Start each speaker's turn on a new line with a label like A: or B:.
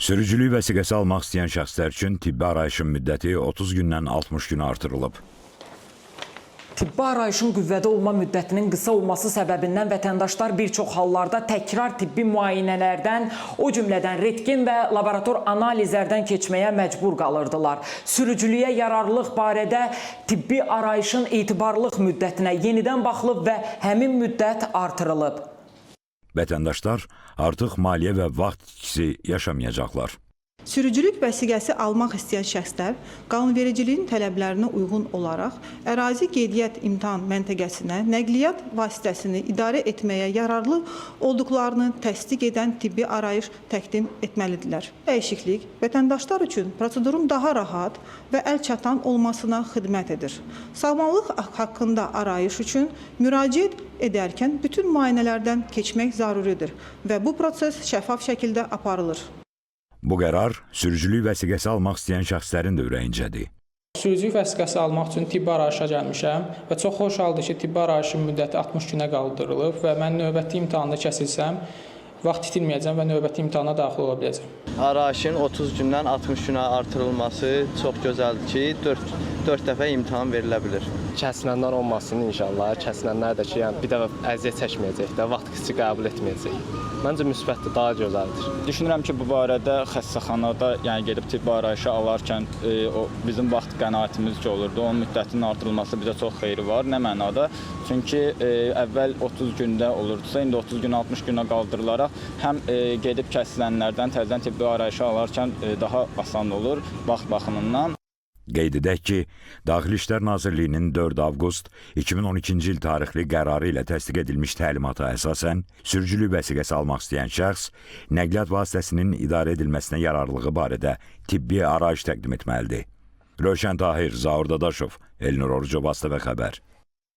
A: Sürücülük vəsiqəsi almaq istəyən şəxslər üçün tibbi arayışın müddəti 30 gündən 60 günə artırılıb.
B: Tibbi arayışın qüvvədə olma müddətinin qısa olması səbəbindən vətəndaşlar bir çox hallarda təkrar tibbi müayinələrdən, o cümlədən rentgen və laborator analizlərdən keçməyə məcbur qalırdılar. Sürücülüyə yararlılıq barədə tibbi arayışın etibarlılıq müddətinə yenidən baxılıb və həmin müddət artırılıb.
A: Vətəndaşlar artıq maliyyə və vaxt itkisi yaşamayacaqlar.
C: Sürücülük vəsiqəsi almaq istəyən şəxslər qanunvericiliyin tələblərinə uyğun olaraq ərazi qeydiyyat imtahan məntəqəsinə nəqliyyat vasitəsini idarə etməyə yararlı olduqlarını təsdiq edən tibbi arayış təqdim etməlidirlər. Dəyişiklik vətəndaşlar üçün prosedurun daha rahat və əlçatan olmasına xidmət edir. Sağlamlıq haqqında arayış üçün müraciət edərkən bütün müayinələrdən keçmək zəruridir və bu proses şəffaf şəkildə aparılır.
A: Bu qərar sürücülük vəsiqəsi almaq istəyən şəxslərin də ürəyincədir.
D: Sürücülük vəsiqəsi almaq üçün tibbi arayışa gəlmişəm və çox xoş haldır ki, tibbi arayışın müddəti 60 günə qaldırılıb və mən növbəti imtahanda kəsilsəm, vaxt itirməyəcəm və növbəti imtahana daxil ola biləcəm.
E: Arayışın 30 gündən 60 günə artırılması çox gözəldir ki, 4 dəfə imtahan verilə bilir.
F: Kəsilənlər olmasın inşallah. Kəsilənlər də ki, yəni bir dəfə əziyyət çəkməyəcək də, vaxt kiçik qəbul etməyəcək. Məncə müsbətdir, daha gözəldir.
G: Düşünürəm ki, bu barədə xəstəxanada, yəni gedib tibbi arayışa alarkən bizim vaxt qənaətimiz ki olurdu. Onun müddətinin artırılması bizə çox xeyri var. Nə mənada? Çünki əvvəl 30 gündə olurdusa, indi 30 gün 60 günə qaldırılaraq həm gedib kəsilənlərdən təzədən tibbi arayışa alarkən daha asan olur vaxt baxımından.
A: Qeyd edək ki, Daxili İşlər Nazirliyinin 4 avqust 2012-ci il tarixli qərarı ilə təsdiq edilmiş təlimata əsasən sürücülük vəsiqəsi almaq istəyən şəxs nəqliyyat vasitəsinin idarə edilməsinə yararlılığı barədə tibbi arayış təqdim etməlidir. Rövşən Tahir, Zaur Dadaşov, Elnur Orucov, ATV Xəbər.